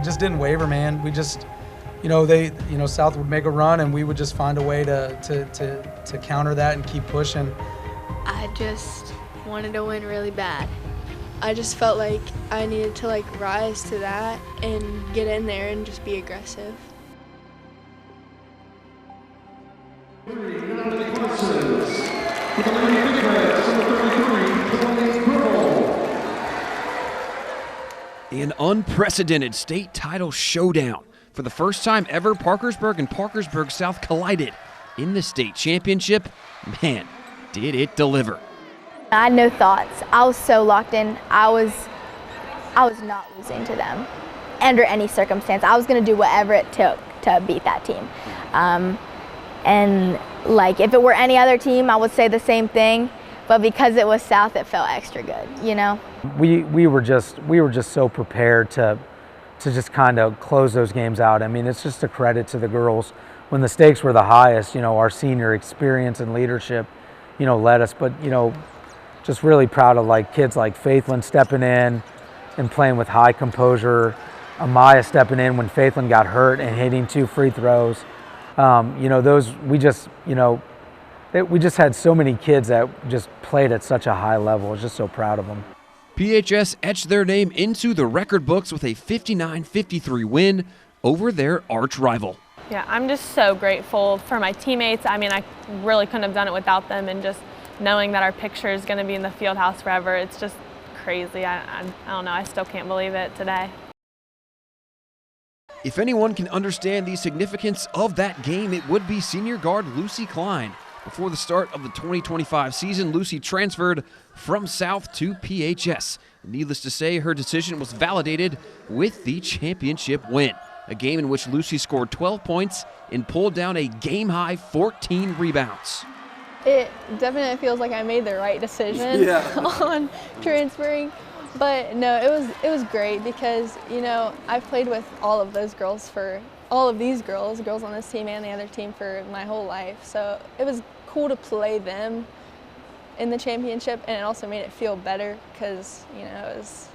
just didn't waver, man. We just, South would make a run, and we would just find a way to counter that and keep pushing. I just wanted to win really bad. I just felt like I needed to rise to that and get in there and just be aggressive. An unprecedented state title showdown. For the first time ever, Parkersburg and Parkersburg South collided in the state championship. Man, did it deliver. I had no thoughts. I was so locked in. I was not losing to them under any circumstance. I was going to do whatever it took to beat that team. And if it were any other team, I would say the same thing. But because it was South, it felt extra good, We were just so prepared to just kind of close those games out. I mean, it's just a credit to the girls. When the stakes were the highest, our senior experience and leadership, led us. But, just really proud of kids like Faithlin stepping in and playing with high composure. Amaya stepping in when Faithlin got hurt and hitting 2 free throws. We just had so many kids that just played at such a high level. I was just so proud of them. PHS etched their name into the record books with a 59-53 win over their arch rival. Yeah, I'm just so grateful for my teammates. I mean, I really couldn't have done it without them, and just knowing that our picture is going to be in the field house forever, it's just crazy. I don't know, I still can't believe it today. If anyone can understand the significance of that game, it would be senior guard Lucy Klein. Before the start of the 2025 season, Lucy transferred from South to PHS. Needless to say, her decision was validated with the championship win, a game in which Lucy scored 12 points and pulled down a game-high 14 rebounds. It definitely feels like I made the right decision on transferring. But no, it was great because, I've played with all of these girls on this team and the other team for my whole life. So it was cool to play them in the championship, and it also made it feel better because, it was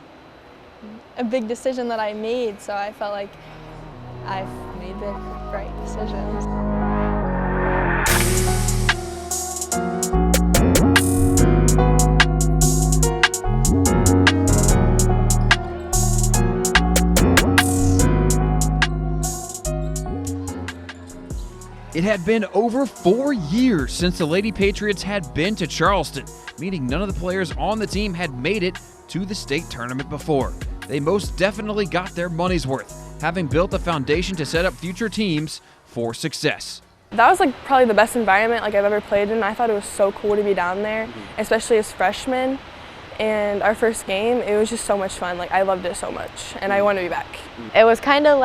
a big decision that I made. So I felt like I've made the right decisions. It had been over 4 years since the Lady Patriots had been to Charleston, meaning none of the players on the team had made it to the state tournament before. They most definitely got their money's worth, having built a foundation to set up future teams for success. That was probably the best environment I've ever played in. I thought it was so cool to be down there, especially as freshmen. And our first game, it was just so much fun. I loved it so much, and I want to be back. It was kind of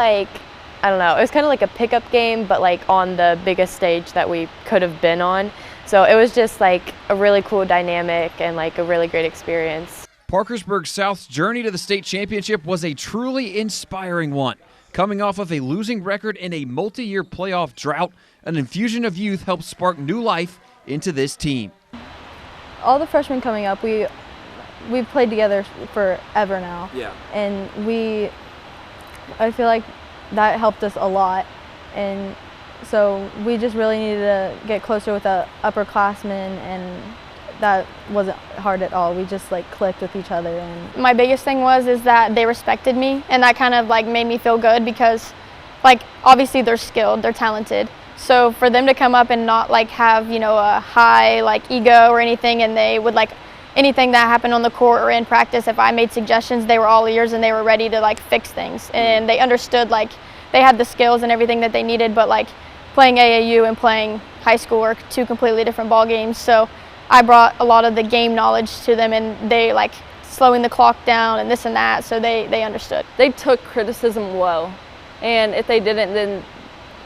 I don't know, it was kind of like a pickup game, but on the biggest stage that we could have been on. So it was just a really cool dynamic and a really great experience. Parkersburg South's journey to the state championship was a truly inspiring one. Coming off of a losing record in a multi-year playoff drought, an infusion of youth helped spark new life into this team. All the freshmen coming up, we've played together forever now. Yeah. And I feel like that helped us a lot, and so we just really needed to get closer with the upperclassmen, and that wasn't hard at all. We just clicked with each other. And my biggest thing is that they respected me, and that kind of made me feel good because obviously they're skilled, they're talented. So for them to come up and not have a high ego or anything, and they would anything that happened on the court or in practice, if I made suggestions, they were all ears and they were ready to fix things. And they understood they had the skills and everything that they needed, but playing AAU and playing high school are 2 completely different ball games. So I brought a lot of the game knowledge to them, and they slowing the clock down and this and that, so they understood. They took criticism well, and if they didn't, then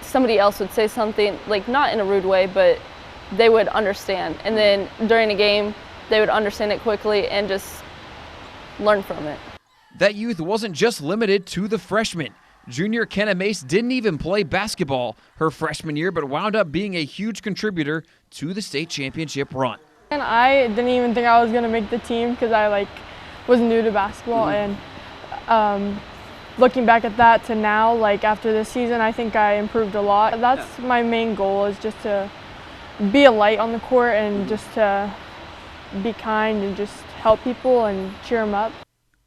somebody else would say something, not in a rude way, but they would understand. And then during a game, they would understand it quickly and just learn from it. That youth wasn't just limited to the freshmen. Junior Kenna Mace didn't even play basketball her freshman year, but wound up being a huge contributor to the state championship run. And I didn't even think I was going to make the team because I was new to basketball, and looking back at that to now, like after this season, I think I improved a lot. That's my main goal, is just to be a light on the court and just to be kind and just help people and cheer them up.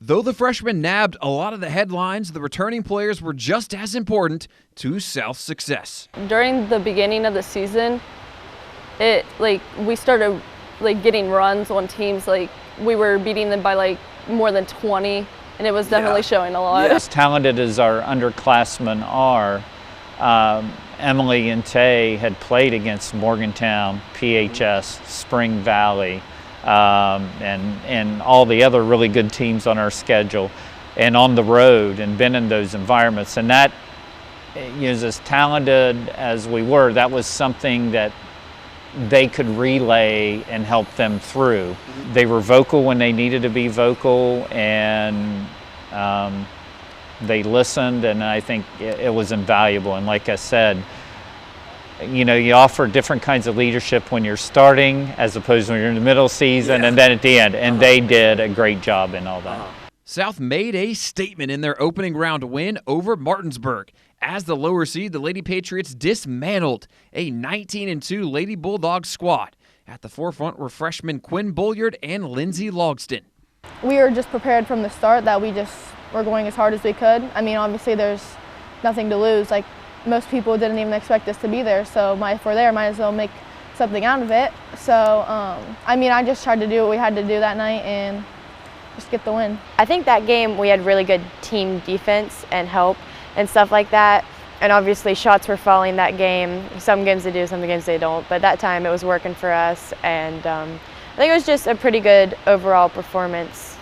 Though the freshmen nabbed a lot of the headlines, the returning players were just as important to South's success. During the beginning of the season, we started getting runs on teams, we were beating them by more than 20, and it was definitely showing a lot. As talented as our underclassmen are, Emily and Tay had played against Morgantown, PHS, Spring Valley, and all the other really good teams on our schedule, and on the road, and been in those environments. And that, as talented as we were, that was something that they could relay and help them through. They were vocal when they needed to be vocal, and they listened, and I think it was invaluable. And like I said, you offer different kinds of leadership when you're starting as opposed to when you're in the middle season and then at the end, and they did a great job in all that. South made a statement in their opening round win over Martinsburg. As the lower seed, the Lady Patriots dismantled a 19-2 Lady Bulldogs squad. At the forefront were freshmen Quinn Bulliard and Lindsay Logston. We were just prepared from the start that we just were going as hard as we could. I mean, obviously there's nothing to lose. Most people didn't even expect us to be there, so if we're there, might as well make something out of it. So, I just tried to do what we had to do that night and just get the win. I think that game we had really good team defense and help and stuff like that. And obviously shots were falling that game. Some games they do, some games they don't. But that time it was working for us. And I think it was just a pretty good overall performance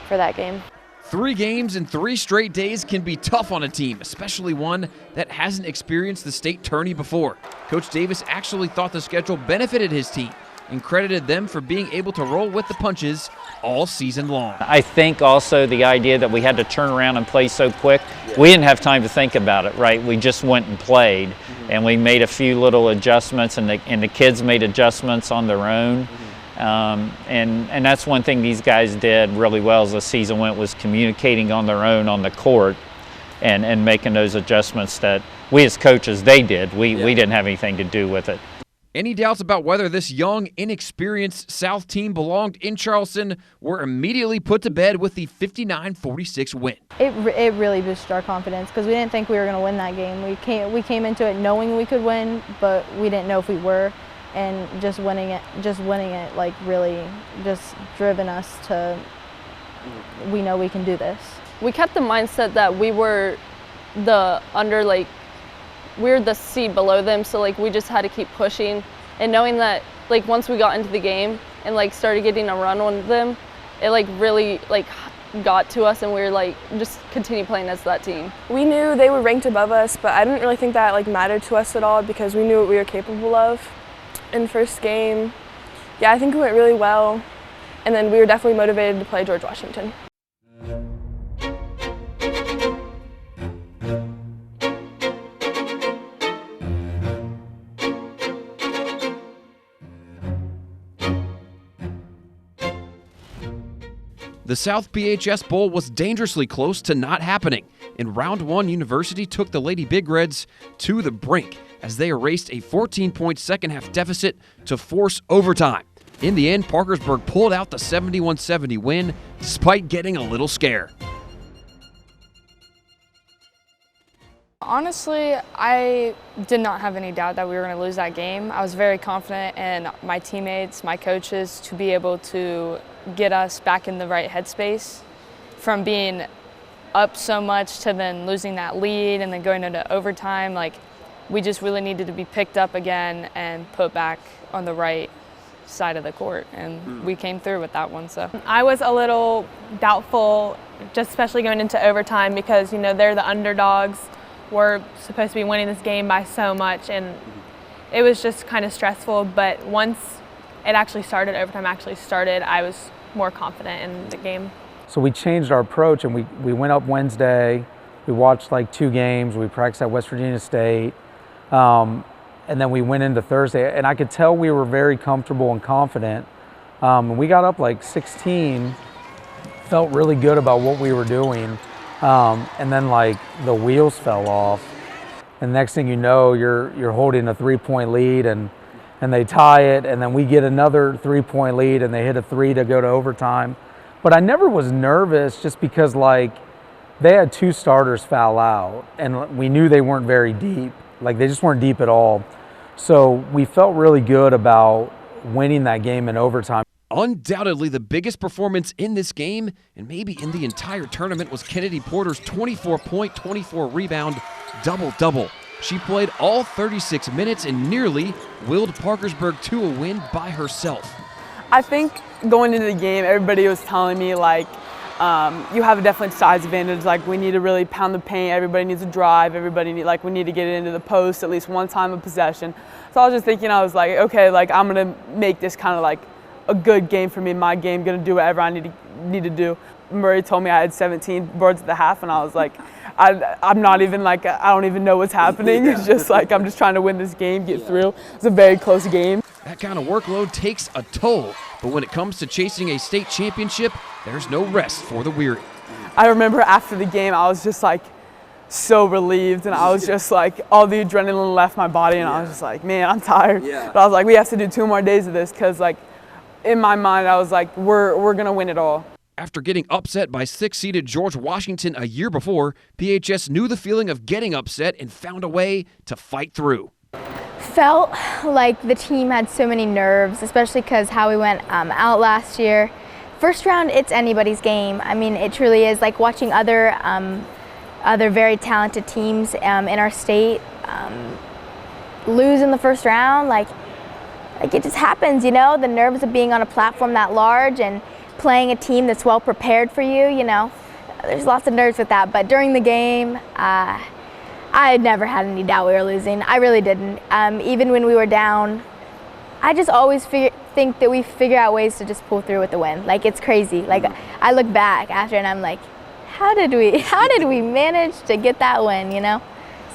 for that game. 3 games in 3 straight days can be tough on a team, especially one that hasn't experienced the state tourney before. Coach Davis actually thought the schedule benefited his team and credited them for being able to roll with the punches all season long. I think also the idea that we had to turn around and play so quick, we didn't have time to think about it, right? We just went and played, and we made a few little adjustments, and the kids made adjustments on their own. And that's one thing these guys did really well as the season went, was communicating on their own on the court and making those adjustments that we as coaches, they did. We didn't have anything to do with it. Any doubts about whether this young, inexperienced South team belonged in Charleston were immediately put to bed with the 59-46 win. It really boosted our confidence because we didn't think we were going to win that game. We came into it knowing we could win, but we didn't know if we were. And just winning it really just driven us to, we know we can do this. We kept the mindset that we were we're the seed below them, so we just had to keep pushing, and knowing that once we got into the game and started getting a run on them, it really got to us, and we were just continue playing as that team. We knew they were ranked above us, but I didn't really think that mattered to us at all because we knew what we were capable of. In the first game, I think it went really well, and then we were definitely motivated to play George Washington. The South PHS Bowl was dangerously close to not happening. In round 1, University took the Lady Big Reds to the brink as they erased a 14-point second-half deficit to force overtime. In the end, Parkersburg pulled out the 71-70 win despite getting a little scared. Honestly, I did not have any doubt that we were going to lose that game. I was very confident in my teammates, my coaches, to be able to get us back in the right headspace from being up so much to then losing that lead and then going into overtime. We just really needed to be picked up again and put back on the right side of the court, and we came through with that one. So I was a little doubtful, just especially going into overtime because they're the underdogs. We're supposed to be winning this game by so much, and it was just kind of stressful. But once overtime actually started, I was more confident in the game. So we changed our approach, and we went up Wednesday. We watched 2 games. We practiced at West Virginia State. And then we went into Thursday, and I could tell we were very comfortable and confident. And we got up 16, felt really good about what we were doing. And then like the wheels fell off. And next thing you know, you're holding a 3-point lead and they tie it, and then we get another 3-point lead and they hit a 3 to go to overtime. But I never was nervous just because like they had 2 starters foul out and we knew they weren't very deep. Like they just weren't deep at all. So we felt really good about winning that game in overtime. Undoubtedly the biggest performance in this game and maybe in the entire tournament was Kennedy Porter's 24-point, 24-rebound double-double. She played all 36 minutes and nearly willed Parkersburg to a win by herself. I think going into the game, everybody was telling me like, you have a definite size advantage. Like we need to really pound the paint. Everybody needs to drive. We need to get it into the post at least one time of possession. So I was just thinking, I was like, okay, like I'm gonna make this kind of like a good game for me, my game. Gonna do whatever I need to do. Murray told me I had 17 boards at the half, and I was like, I'm not even like, I don't even know what's happening. It's just like I'm just trying to win this game, get through. It's a very close game. That kind of workload takes a toll, but when it comes to chasing a state championship, there's no rest for the weary. I remember after the game, I was just like so relieved, and I was just like, all the adrenaline left my body, and I was just like, man, I'm tired. But I was like, we have to do 2 more days of this, because like in my mind, I was like, we're gonna win it all. After getting upset by 6-seeded George Washington a year before, PHS knew the feeling of getting upset and found a way to fight through. Felt like the team had so many nerves, especially because how we went out last year. First round, it's anybody's game. I mean, it truly is. Like watching other very talented teams in our state lose in the first round, like it just happens, you know? The nerves of being on a platform that large and playing a team that's well prepared for you, you know, there's lots of nerves with that. But during the game, I had never had any doubt we were losing. I really didn't. Even when we were down, I just always think that we figure out ways to just pull through with the win. Like it's crazy. Like I look back after and I'm like, how did we manage to get that win, you know?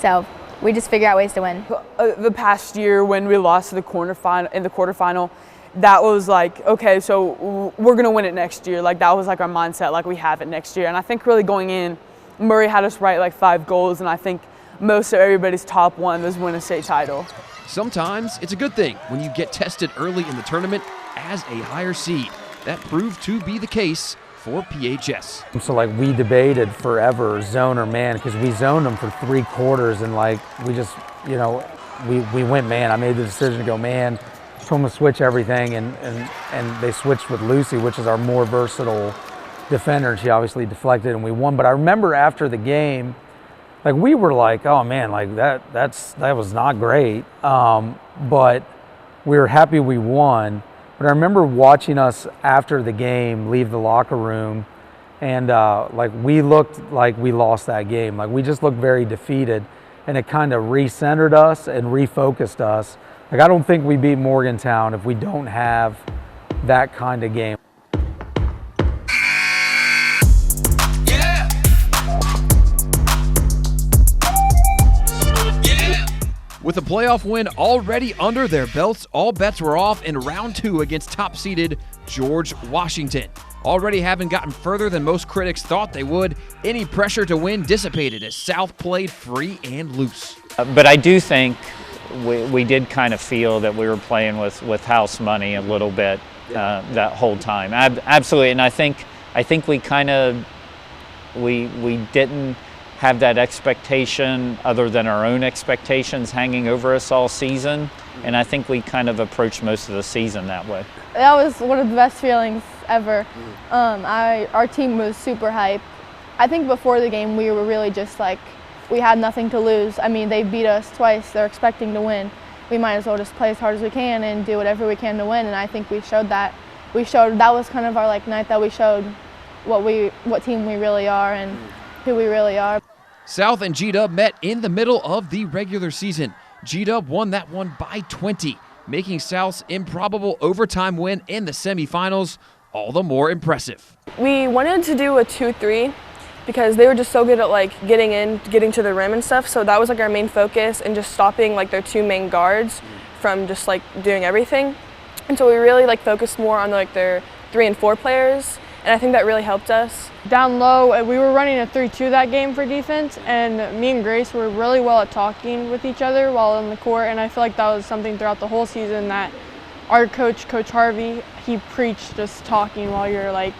So we just figure out ways to win. The past year when we lost to the quarterfinal, that was like, okay, so we're gonna win it next year. Like that was like our mindset, like we have it next year. And I think really going in, Murray had us write like 5 goals, and I think most of everybody's top one was win a state title. Sometimes it's a good thing when you get tested early in the tournament as a higher seed. That proved to be the case for PHS. So like we debated forever, zone or man, because we zoned them for 3 quarters, and like we just, you know, we went man. I made the decision to go man. Told them to switch everything, and they switched with Lucy, which is our more versatile defender, and she obviously deflected and we won. But I remember after the game, like we were like, oh man, like that was not great, but we were happy we won. But I remember watching us after the game leave the locker room, and like we looked like we lost that game. Like we just looked very defeated, and it kind of recentered us and refocused us. Like I don't think we beat Morgantown if we don't have that kind of game. With a playoff win already under their belts, all bets were off in round 2 against top-seeded George Washington. Already having gotten further than most critics thought they would, any pressure to win dissipated as South played free and loose. But I do think we did kind of feel that we were playing with house money a little bit that whole time. Absolutely, and I think we kind of we didn't have that expectation other than our own expectations hanging over us all season, and I think we kind of approached most of the season that way. That was one of the best feelings ever. Our team was super hype. I think before the game we were really just like, we had nothing to lose. I mean, they beat us twice. They're expecting to win. We might as well just play as hard as we can and do whatever we can to win. And I think we showed that. That was kind of our like night that we showed what team we really are and who we really are. South and G-Dub met in the middle of the regular season. G-Dub won that one by 20, making South's improbable overtime win in the semifinals all the more impressive. We wanted to do a 2-3 because they were just so good at like getting to the rim and stuff. So that was like our main focus, and just stopping like their 2 main guards from just like doing everything. And so we really like focused more on like their 3 and 4 players, and I think that really helped us. Down low, we were running a 3-2 that game for defense, and me and Grace were really well at talking with each other while on the court, and I feel like that was something throughout the whole season that our coach, Coach Harvey, he preached just talking while you're like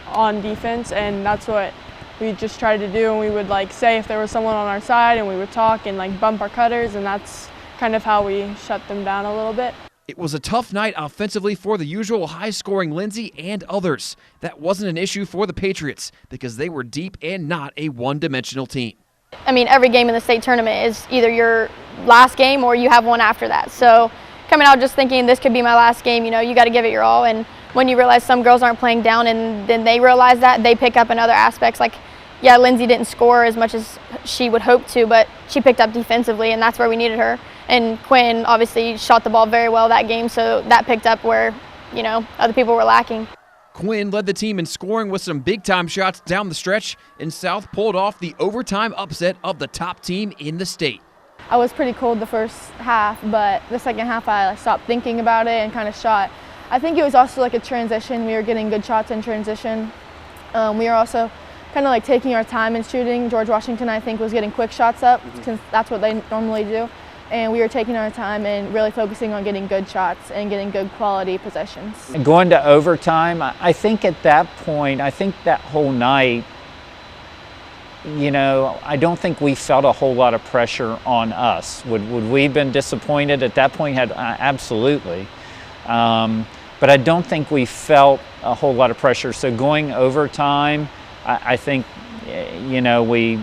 on defense, and that's what we just tried to do. And we would like say if there was someone on our side, and we would talk and like bump our cutters, and that's kind of how we shut them down a little bit. It was a tough night offensively for the usual high-scoring Lindsay and others. That wasn't an issue for the Patriots because they were deep and not a one-dimensional team. I mean, every game in the state tournament is either your last game or you have one after that. So coming out just thinking this could be my last game, you know, you got to give it your all. And when you realize some girls aren't playing down and then they realize that, they pick up in other aspects. Like, yeah, Lindsay didn't score as much as she would hope to, but she picked up defensively, and that's where we needed her. And Quinn obviously shot the ball very well that game, so that picked up where, you know, other people were lacking. Quinn led the team in scoring with some big-time shots down the stretch, and South pulled off the overtime upset of the top team in the state. I was pretty cold the first half, but the second half I stopped thinking about it and kind of shot. I think it was also like a transition. We were getting good shots in transition. We were also kind of like taking our time in shooting. George Washington, I think, was getting quick shots up because that's what they normally do. And we were taking our time and really focusing on getting good shots and getting good quality possessions. Going to overtime, I think at that point, I think that whole night, you know, I don't think we felt a whole lot of pressure on us. Would we have been disappointed at that point? Absolutely. But I don't think we felt a whole lot of pressure. So going overtime, I think, you know, we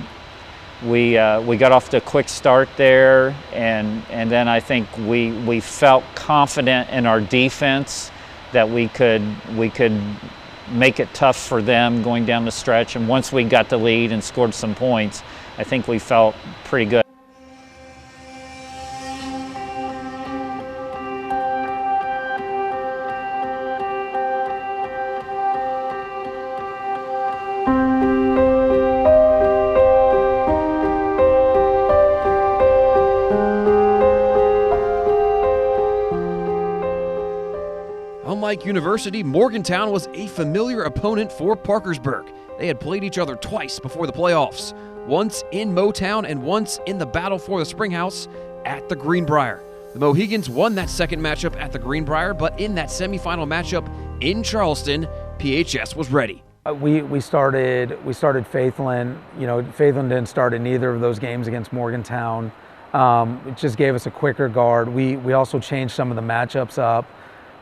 got off to a quick start there, and then I think we felt confident in our defense that we could make it tough for them going down the stretch. And once we got the lead and scored some points, I think we felt pretty good. Unlike University, Morgantown was a familiar opponent for Parkersburg. They had played each other twice before the playoffs, once in Motown and once in the battle for the Springhouse at the Greenbrier. The Mohegans won that second matchup at the Greenbrier, but in that semifinal matchup in Charleston, PHS was ready. We started Faithland. You know, Faithland didn't start in either of those games against Morgantown. It just gave us a quicker guard. We also changed some of the matchups up.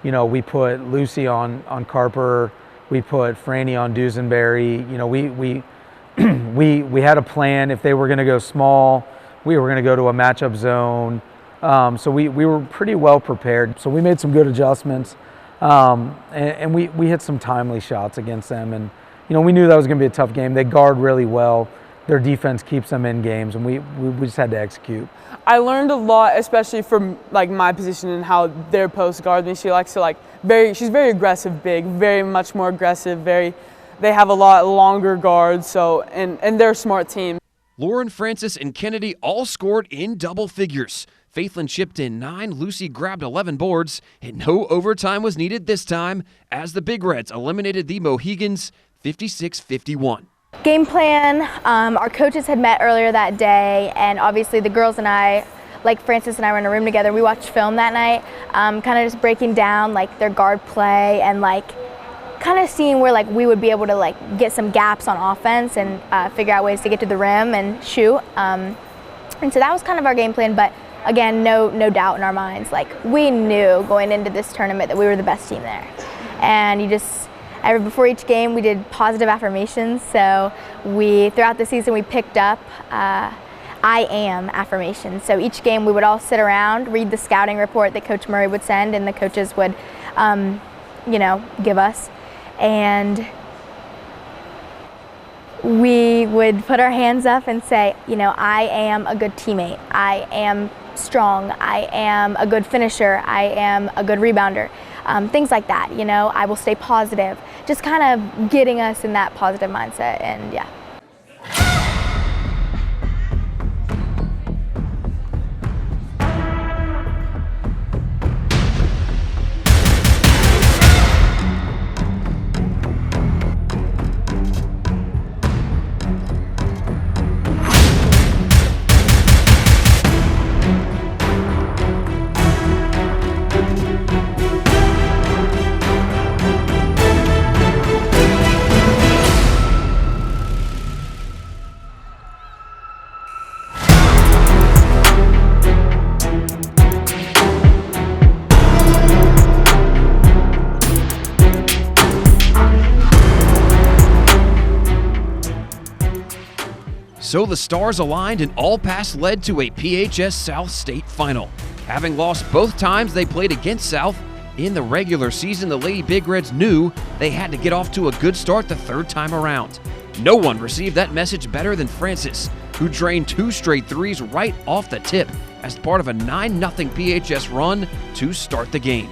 You know, we put Lucy on Carper, we put Franny on Duesenberry. You know, we had a plan. If they were going to go small, we were going to go to a matchup zone. So we were pretty well prepared. So we made some good adjustments, and we hit some timely shots against them. And you know, we knew that was going to be a tough game. They guard really well. Their defense keeps them in games, and we just had to execute. I learned a lot, especially from like my position and how their post guards me. She likes to she's very aggressive, big, very much more aggressive. They have a lot longer guards, so and they're a smart team. Lauren, Francis, and Kennedy all scored in double figures. Faithland chipped in 9, Lucy grabbed 11 boards, and no overtime was needed this time as the Big Reds eliminated the Mohegans 56-51. Game plan, our coaches had met earlier that day, and obviously the girls and I, like Francis and I were in a room together. We watched film that night, kind of just breaking down like their guard play and like kind of seeing where like we would be able to like get some gaps on offense and figure out ways to get to the rim and shoot. And so that was kind of our game plan, but again, no doubt in our minds. Like we knew going into this tournament that we were the best team there. And before each game we did positive affirmations. So throughout the season we picked up I am affirmations. So each game we would all sit around, read the scouting report that Coach Murray would send and the coaches would give us. And we would put our hands up and say, you know, I am a good teammate. I am strong. I am a good finisher. I am a good rebounder. Things like that, you know, I will stay positive. Just kind of getting us in that positive mindset, and yeah. So the stars aligned and all paths led to a PHS South State final. Having lost both times they played against South in the regular season, the Lady Big Reds knew they had to get off to a good start the third time around. No one received that message better than Francis, who drained 2 straight threes right off the tip as part of a 9-0 PHS run to start the game.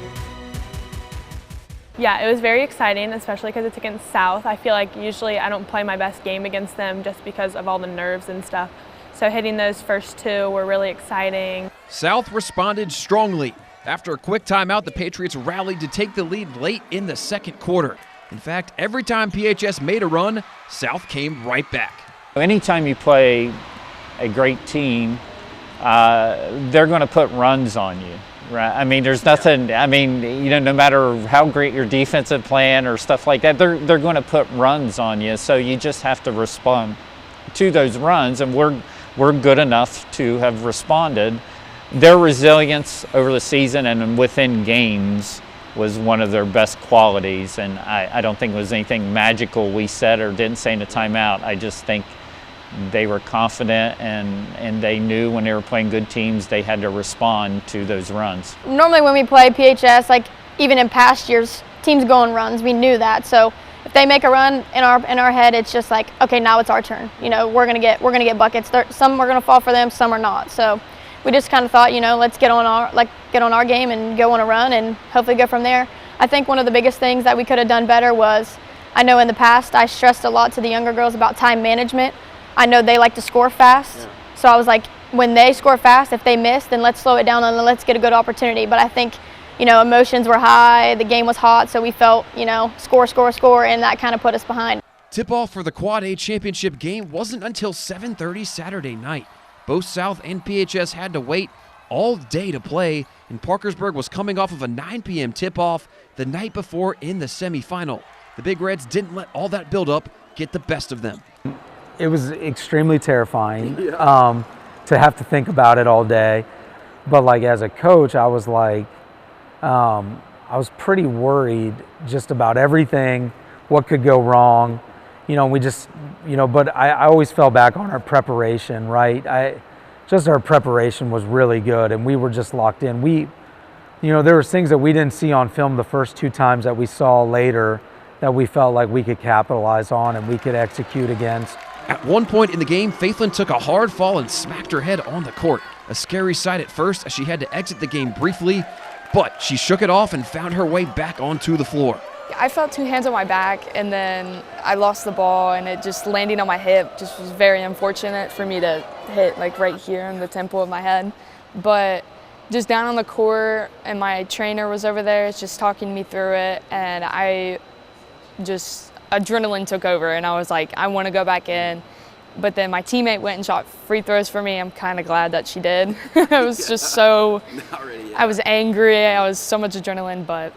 Yeah, it was very exciting, especially because it's against South. I feel like usually I don't play my best game against them just because of all the nerves and stuff. So hitting those first 2 were really exciting. South responded strongly. After a quick timeout, the Patriots rallied to take the lead late in the second quarter. In fact, every time PHS made a run, South came right back. Anytime you play a great team, they're going to put runs on you. Right. I mean, there's nothing, I mean, you know, no matter how great your defensive plan or stuff like that, they're going to put runs on you. So you just have to respond to those runs, and we're good enough to have responded. Their resilience over the season and within games was one of their best qualities, and I don't think it was anything magical we said or didn't say in a timeout. I just think they were confident and they knew when they were playing good teams they had to respond to those runs. Normally when we play PHS, like even in past years, teams go on runs. We knew that. So if they make a run in our head, it's just like, okay, now it's our turn. You know, we're gonna get buckets. Some are gonna fall for them, some are not. So we just kind of thought, you know, let's get on our game and go on a run and hopefully go from there. I think one of the biggest things that we could have done better was, I know in the past I stressed a lot to the younger girls about time management. I know they like to score fast. Yeah. So I was like, when they score fast, if they miss, then let's slow it down and let's get a good opportunity. But I think, you know, emotions were high, the game was hot, so we felt, you know, score, and that kind of put us behind. Tip-off for the Quad A championship game wasn't until 7:30 Saturday night. Both South and PHS had to wait all day to play, and Parkersburg was coming off of a 9 p.m. tip-off the night before in the semifinal. The Big Reds didn't let all that build-up get the best of them. It was extremely terrifying to have to think about it all day. But like as a coach, I was like, I was pretty worried just about everything, what could go wrong. You know, we just, you know, but I always fell back on our preparation, right? Our preparation was really good and we were just locked in. You know, there was things that we didn't see on film the first 2 times that we saw later that we felt like we could capitalize on and we could execute against. At one point in the game, Faithlin took a hard fall and smacked her head on the court. A scary sight at first as she had to exit the game briefly, but she shook it off and found her way back onto the floor. I felt 2 hands on my back and then I lost the ball and it just landing on my hip just was very unfortunate for me to hit like right here in the temple of my head. But just down on the court and my trainer was over there just talking me through it and adrenaline took over and I was like, I want to go back in. But then my teammate went and shot free throws for me. I'm kind of glad that she did. I was just so, I was angry. I was so much adrenaline, but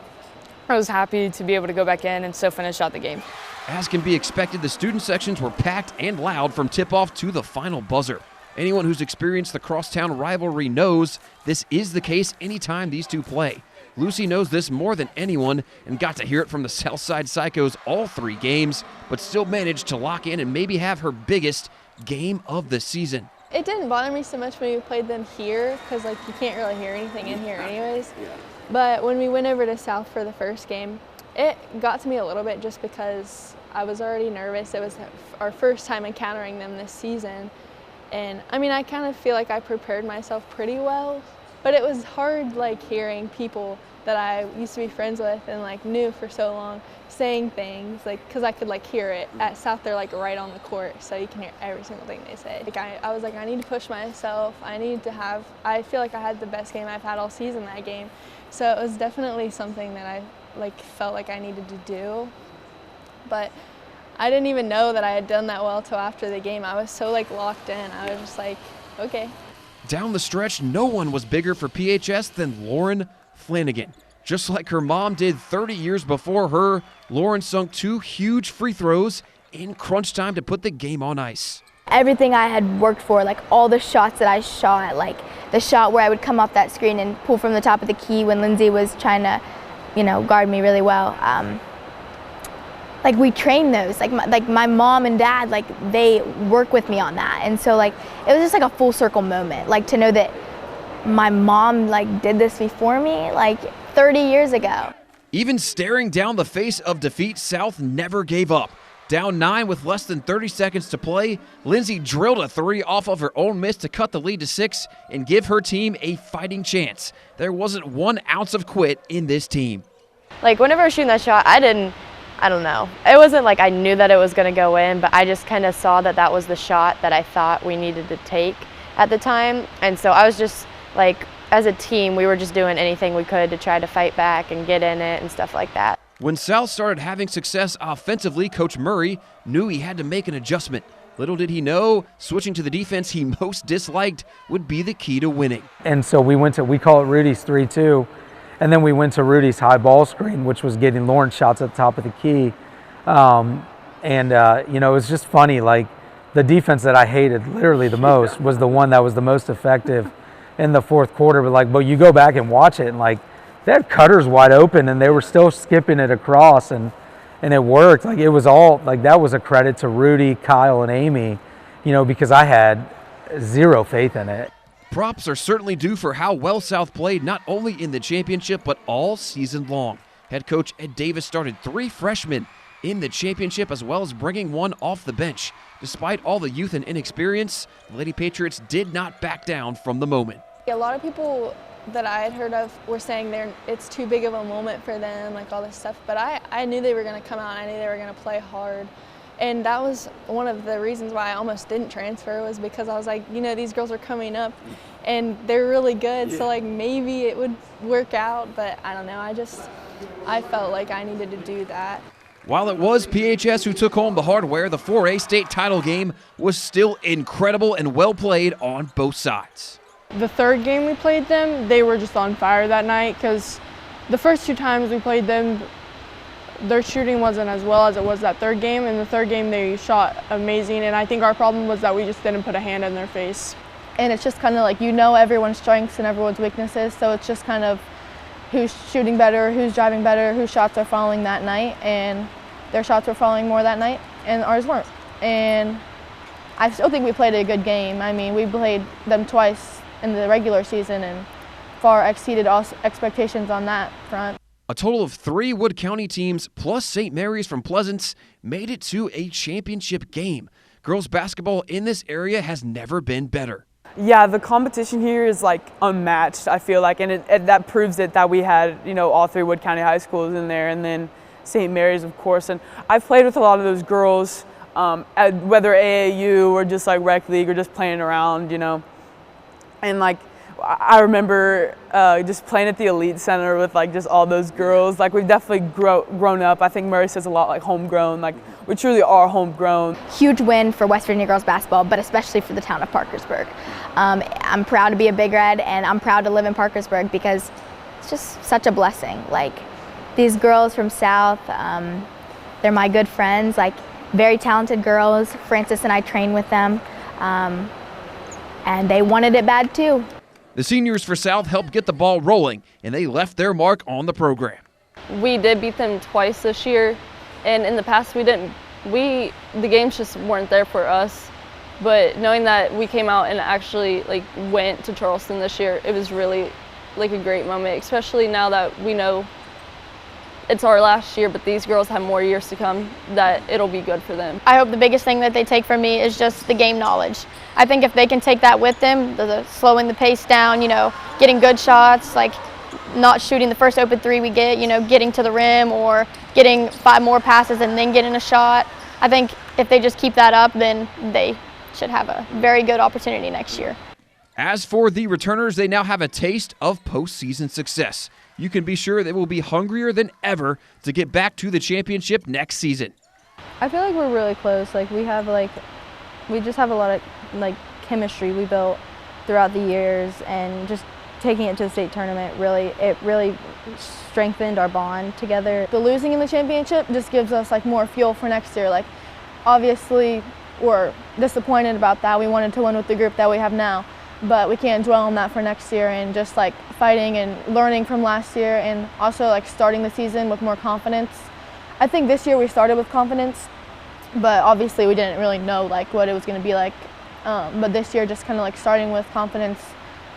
I was happy to be able to go back in and still finish out the game. As can be expected, the student sections were packed and loud from tip-off to the final buzzer. Anyone who's experienced the crosstown rivalry knows this is the case anytime these two play. Lucy knows this more than anyone and got to hear it from the Southside Psychos all 3 games, but still managed to lock in and maybe have her biggest game of the season. It didn't bother me so much when we played them here because like you can't really hear anything in here anyways. But when we went over to South for the first game, it got to me a little bit just because I was already nervous. It was our first time encountering them this season. And I mean, I kind of feel like I prepared myself pretty well, but it was hard like hearing people that I used to be friends with and like knew for so long saying things like because I could like hear it. At South they're like right on the court, so you can hear every single thing they say. Like I was like, I need to push myself. I feel like I had the best game I've had all season that game. So it was definitely something that I like felt like I needed to do. But I didn't even know that I had done that well till after the game. I was so like locked in. I was just like, okay. Down the stretch, no one was bigger for PHS than Lauren Flanagan. Just like her mom did 30 years before her, Lauren sunk 2 huge free throws in crunch time to put the game on ice. Everything I had worked for, like all the shots that I shot, like the shot where I would come off that screen and pull from the top of the key when Lindsay was trying to, you know, guard me really well. like we train those, like my mom and dad, like they work with me on that. And so like it was just like a full circle moment, like to know that my mom like did this before me like 30 years ago. Even staring down the face of defeat, South never gave up. Down 9 with less than 30 seconds to play, Lindsay drilled a 3 off of her own miss to cut the lead to 6 and give her team a fighting chance. There wasn't 1 ounce of quit in this team. Like whenever I was shooting that shot, I don't know. It wasn't like I knew that it was going to go in, but I just kind of saw that that was the shot that I thought we needed to take at the time. And so I was just like, as a team, we were just doing anything we could to try to fight back and get in it and stuff like that. When South started having success offensively, Coach Murray knew he had to make an adjustment. Little did he know, switching to the defense he most disliked would be the key to winning. And so we call it Rudy's 3-2, and then we went to Rudy's high ball screen, which was getting Lauren shots at the top of the key. You know, it was just funny, like the defense that I hated literally the most was the one that was the most effective in the fourth quarter. But you go back and watch it, and like they had cutters wide open and they were still skipping it across, and it worked. Like it was all like, that was a credit to Rudy, Kyle, and Amy, you know, because I had zero faith in it. Props are certainly due for how well South played, not only in the championship, but all season long. Head coach Ed Davis started 3 freshmen in the championship, as well as bringing 1 off the bench. Despite all the youth and inexperience, the Lady Patriots did not back down from the moment. A lot of people that I had heard of were saying it's too big of a moment for them, like all this stuff. But I knew they were going to come out, and I knew they were going to play hard. And that was one of the reasons why I almost didn't transfer, was because I was like, you know, these girls are coming up and they're really good. So like maybe it would work out, but I don't know. I felt like I needed to do that. While it was PHS who took home the hardware, the 4A state title game was still incredible and well played on both sides. The third game we played them, they were just on fire that night, because the first 2 times we played them, their shooting wasn't as well as it was that third game. In the third game, they shot amazing, and I think our problem was that we just didn't put a hand in their face. And it's just kind of like, you know, everyone's strengths and everyone's weaknesses, so it's just kind of who's shooting better, who's driving better, whose shots are falling that night, and their shots were falling more that night, and ours weren't. And I still think we played a good game. I mean, we played them twice in the regular season and far exceeded all expectations on that front. A total of 3 Wood County teams plus St. Mary's from Pleasance made it to a championship game. Girls basketball in this area has never been better. Yeah, the competition here is like unmatched, I feel like, and that proves it that we had, you know, all 3 Wood County high schools in there, and then St. Mary's, of course. And I've played with a lot of those girls, whether AAU or just like rec league or just playing around, you know. And like, I remember just playing at the Elite Center with like just all those girls. Like we've definitely grown up. I think Murray says a lot like homegrown. Like we truly are homegrown. Huge win for West Virginia girls basketball, but especially for the town of Parkersburg. I'm proud to be a Big Red, and I'm proud to live in Parkersburg because it's just such a blessing. Like these girls from South, they're my good friends, like very talented girls. Francis and I train with them, and they wanted it bad too. The seniors for South helped get the ball rolling, and they left their mark on the program. We did beat them twice this year, and in the past we didn't. The games just weren't there for us. But knowing that we came out and actually like went to Charleston this year, it was really like a great moment, especially now that we know it's our last year, but these girls have more years to come, that it'll be good for them. I hope the biggest thing that they take from me is just the game knowledge. I think if they can take that with them, the slowing the pace down, you know, getting good shots, like not shooting the first open 3 we get, you know, getting to the rim or getting 5 more passes and then getting a shot. I think if they just keep that up, then they should have a very good opportunity next year. As for the returners, they now have a taste of postseason success. You can be sure they will be hungrier than ever to get back to the championship next season. I feel like we're really close. Like we just have a lot of like chemistry we built throughout the years, and just taking it to the state tournament it really strengthened our bond together. The losing in the championship just gives us like more fuel for next year. Like obviously we're disappointed about that. We wanted to win with the group that we have now, but we can't dwell on that for next year, and just like fighting and learning from last year, and also like starting the season with more confidence. I think this year we started with confidence, but obviously we didn't really know like what it was going to be like. But this year, just kind of like starting with confidence,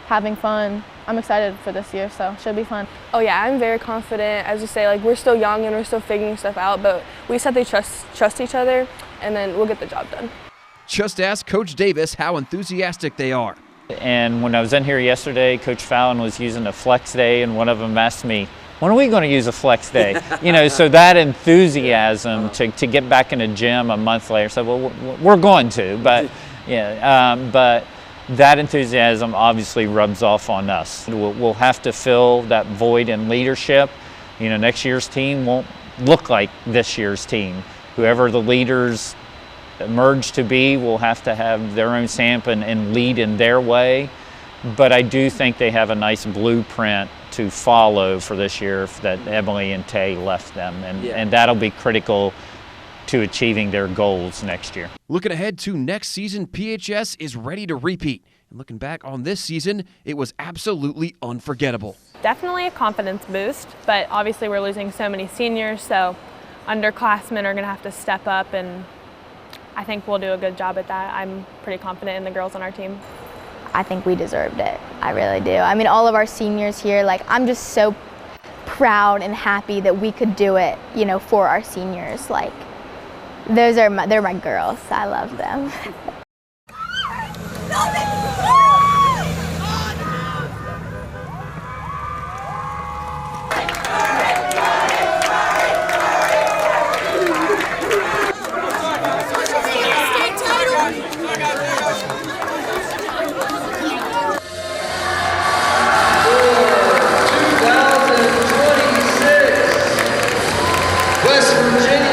having fun. I'm excited for this year, so it should be fun. Oh yeah, I'm very confident. As you say, like we're still young and we're still figuring stuff out, but we said they trust each other, and then we'll get the job done. Just ask Coach Davis how enthusiastic they are. And when I was in here yesterday, Coach Fallon was using a flex day, and one of them asked me, when are we going to use a flex day? You know, so that enthusiasm to get back in a gym a month later. So well, we're going to, but yeah, but that enthusiasm obviously rubs off on us. We'll have to fill that void in leadership. You know, next year's team won't look like this year's team. Whoever the leaders emerge to be will have to have their own stamp and lead in their way. But I do think they have a nice blueprint to follow for this year that Emily and Tay left them. And that'll be critical to achieving their goals next year. Looking ahead to next season, PHS is ready to repeat. And looking back on this season, it was absolutely unforgettable. Definitely a confidence boost, but obviously we're losing so many seniors, so underclassmen are going to have to step up, and I think we'll do a good job at that. I'm pretty confident in the girls on our team. I think we deserved it. I really do. I mean, all of our seniors here, like, I'm just so proud and happy that we could do it, you know, for our seniors. Like, they're my girls. I love them. West Virginia.